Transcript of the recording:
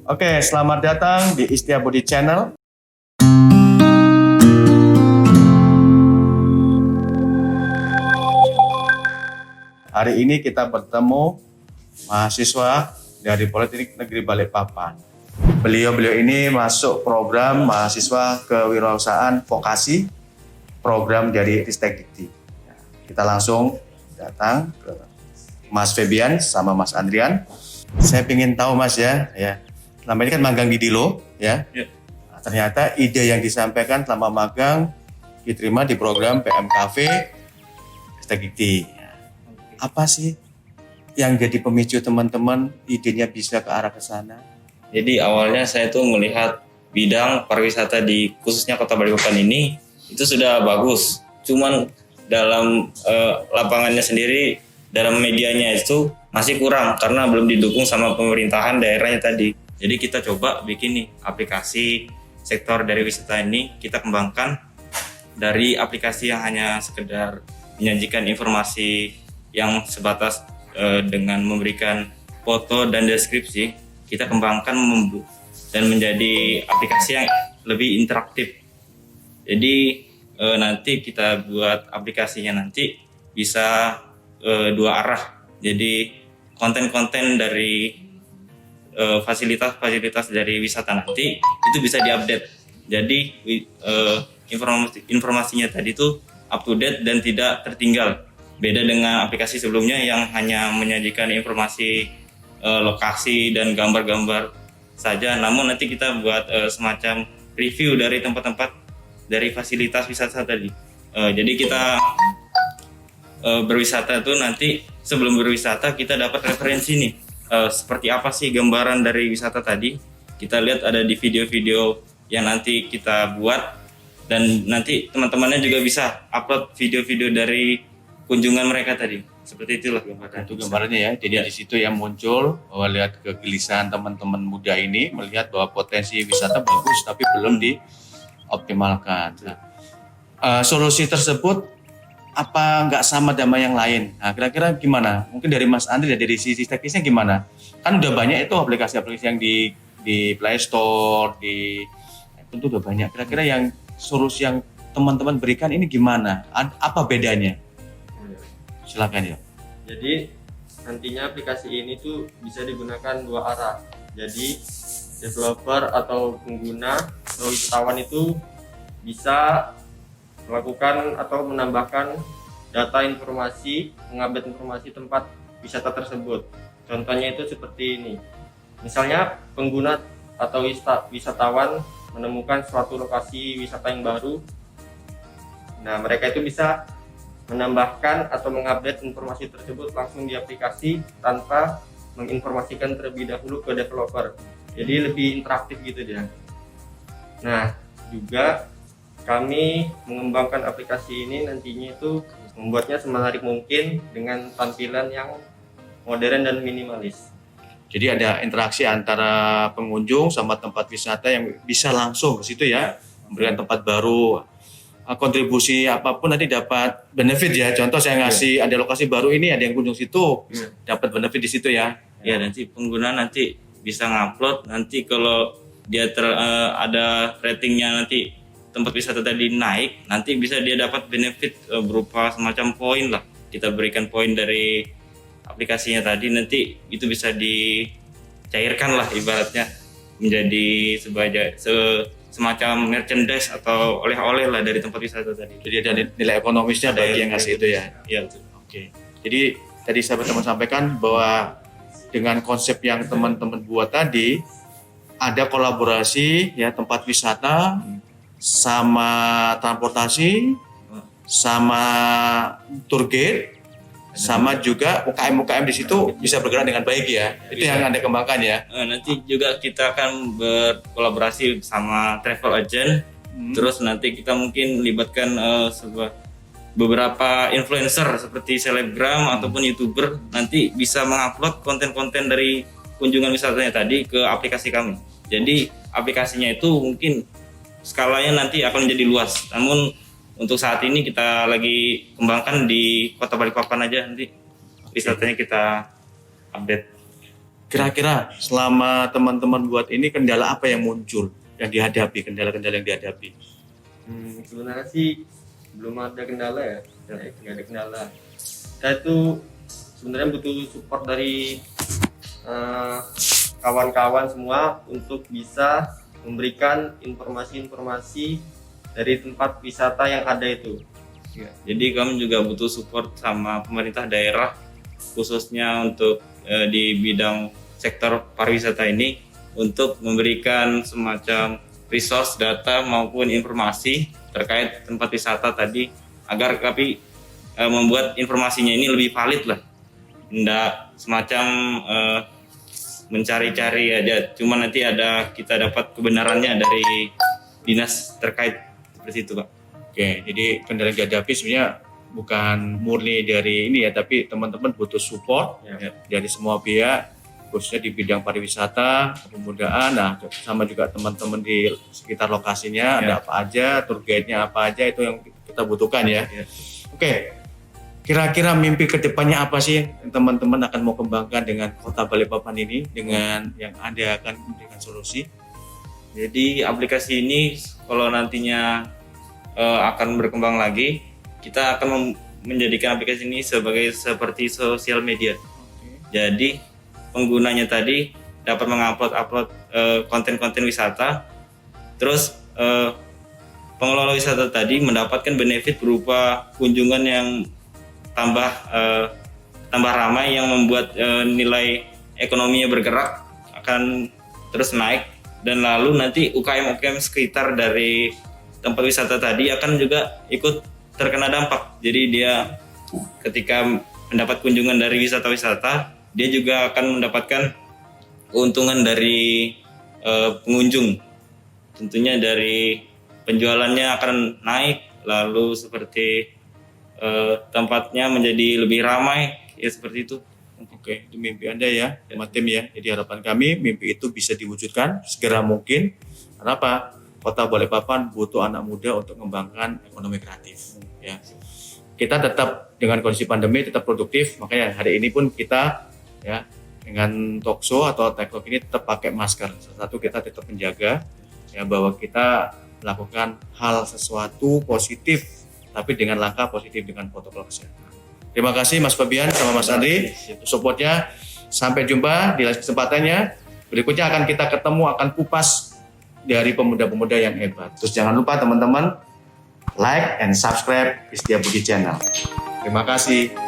Oke, selamat datang di Istiabudi Channel. Hari ini kita bertemu mahasiswa dari Politeknik Negeri Balikpapan. Beliau ini masuk program mahasiswa kewirausahaan vokasi, program dari Ristek Dikti. Kita langsung datang ke Mas Febian sama Mas Andrian. Saya ingin tahu Mas ya, selama ini kan magang di Dilo, ya. Nah, ternyata ide yang disampaikan selama magang diterima di program PMKV Ristek Dikti. Apa sih yang jadi pemicu teman-teman idenya bisa ke arah ke sana? Jadi awalnya saya tuh melihat bidang pariwisata di khususnya Kota Balikpapan ini itu sudah bagus. Cuman dalam lapangannya sendiri, dalam medianya itu masih kurang karena belum didukung sama pemerintahan daerahnya tadi. Jadi kita coba bikin nih aplikasi sektor dari wisata ini, kita kembangkan dari aplikasi yang hanya sekedar menyajikan informasi yang sebatas dengan memberikan foto dan deskripsi, kita kembangkan dan menjadi aplikasi yang lebih interaktif. Jadi nanti kita buat aplikasinya nanti bisa dua arah. Jadi konten-konten dari fasilitas-fasilitas dari wisata nanti itu bisa diupdate. Jadi informasinya tadi itu up to date dan tidak tertinggal. Beda dengan aplikasi sebelumnya yang hanya menyajikan informasi lokasi dan gambar-gambar saja. Namun nanti kita buat semacam review dari tempat-tempat dari fasilitas wisata tadi. Jadi kita berwisata itu nanti sebelum berwisata kita dapat referensi nih. Seperti apa sih gambaran dari wisata tadi. Kita lihat ada di video-video yang nanti kita buat. Dan nanti teman-temannya juga bisa upload video-video dari kunjungan mereka tadi. Seperti itulah gambaran. Itu gambarannya ya. Jadi di situ yang muncul bahwa lihat kegelisahan teman-teman muda ini melihat bahwa potensi wisata bagus tapi belum dioptimalkan. Nah, solusi tersebut apa nggak sama sama yang lain? Nah, kira-kira gimana? Mungkin dari Mas Andri dari sisi teknisnya gimana? Kan udah banyak itu aplikasi-aplikasi yang di Play Store, tentu udah banyak. Kira-kira yang solusi yang teman-teman berikan ini gimana? Apa bedanya? Silakan ya. Jadi nantinya aplikasi ini tuh bisa digunakan dua arah. Jadi developer atau pengguna atau wisatawan itu bisa melakukan atau menambahkan data informasi, mengupdate informasi tempat wisata tersebut. Contohnya itu seperti ini. Misalnya pengguna atau wisatawan menemukan suatu lokasi wisata yang baru. Nah, mereka itu bisa menambahkan atau mengupdate informasi tersebut langsung di aplikasi tanpa menginformasikan terlebih dahulu ke developer. Jadi lebih interaktif gitu dia. Nah, juga kami mengembangkan aplikasi ini nantinya itu membuatnya semenarik mungkin dengan tampilan yang modern dan minimalis. Jadi ada interaksi antara pengunjung sama tempat wisata yang bisa langsung ke situ ya, memberikan tempat baru. Kontribusi apapun nanti dapat benefit ya. Contoh saya ngasih ada lokasi baru ini, ada yang kunjung situ, dapat benefit di situ ya. Ya, nanti pengguna nanti bisa ngupload. Nanti kalau dia ada ratingnya nanti tempat wisata tadi naik, nanti bisa dia dapat benefit berupa semacam poin lah. Kita berikan poin dari aplikasinya tadi, nanti itu bisa dicairkan lah ibaratnya menjadi semacam merchandise atau oleh-oleh lah dari tempat wisata tadi. Jadi ada nilai ekonomisnya bagi yang ngasih itu ya. Iya betul. Oke. Jadi tadi teman sampaikan bahwa dengan konsep yang teman-teman buat tadi ada kolaborasi ya tempat wisata sama transportasi sama tour guide sama juga UKM di situ bisa bergerak dengan baik ya. Itu yang Anda kembangkan ya. Nanti juga kita akan berkolaborasi sama travel agent. Terus nanti kita mungkin libatkan beberapa influencer seperti selebgram ataupun YouTuber nanti bisa mengupload konten-konten dari kunjungan wisatanya tadi ke aplikasi kami. Jadi aplikasinya itu mungkin skalanya nanti akan menjadi luas. Namun untuk saat ini kita lagi kembangkan di Kota Balikpapan aja, nanti wisatanya kita update. Kira-kira selama teman-teman buat ini kendala apa yang muncul, yang dihadapi, kendala-kendala yang dihadapi? Sebenarnya sih belum ada kendala ya, nggak ada kendala. Kita itu sebenarnya butuh support dari kawan-kawan semua untuk bisa memberikan informasi-informasi dari tempat wisata yang ada itu. Ya, jadi kami juga butuh support sama pemerintah daerah, khususnya untuk di bidang sektor pariwisata ini, untuk memberikan semacam resource, data maupun informasi terkait tempat wisata tadi, agar kami membuat informasinya ini lebih valid lah, tidak semacam mencari-cari aja, cuma nanti kita dapat kebenarannya dari dinas terkait, seperti itu Pak. Oke, jadi kendala yang dihadapi sebenarnya bukan murni dari ini ya, tapi teman-teman butuh support ya, dari semua pihak, khususnya di bidang pariwisata, kepemudaan, nah sama juga teman-teman di sekitar lokasinya, ada apa aja, tour guide-nya apa aja, itu yang kita butuhkan ya. Oke, kira-kira mimpi kedepannya apa sih yang teman-teman akan mau kembangkan dengan Kota Balikpapan ini, dengan yang Anda akan memberikan solusi? Jadi aplikasi ini kalau nantinya akan berkembang lagi, kita akan menjadikan aplikasi ini seperti sosial media. Jadi penggunanya tadi dapat mengupload konten-konten wisata, terus pengelola wisata tadi mendapatkan benefit berupa kunjungan yang tambah ramai, yang membuat nilai ekonominya bergerak, akan terus naik, dan lalu nanti UKM sekitar dari tempat wisata tadi akan juga ikut terkena dampak. Jadi dia ketika mendapat kunjungan dari wisata-wisata, dia juga akan mendapatkan keuntungan dari pengunjung. Tentunya dari penjualannya akan naik, lalu seperti tempatnya menjadi lebih ramai, ya seperti itu. Oke, itu mimpi Anda ya, sama tim ya. Jadi harapan kami mimpi itu bisa diwujudkan segera mungkin. Kenapa? Kota Balikpapan butuh anak muda untuk mengembangkan ekonomi kreatif. Ya, kita tetap dengan kondisi pandemi tetap produktif. Makanya hari ini pun kita ya dengan talkshow atau TikTok ini tetap pakai masker. Satu, kita tetap menjaga ya bahwa kita melakukan hal sesuatu positif, tapi dengan langkah positif dengan protokol kesehatan. Terima kasih Mas Fabian sama Mas Andri untuk supportnya. Sampai jumpa di lain kesempatannya. Berikutnya akan kita ketemu, akan kupas dari pemuda-pemuda yang hebat. Terus jangan lupa teman-teman like and subscribe Setia Budi Channel. Terima kasih.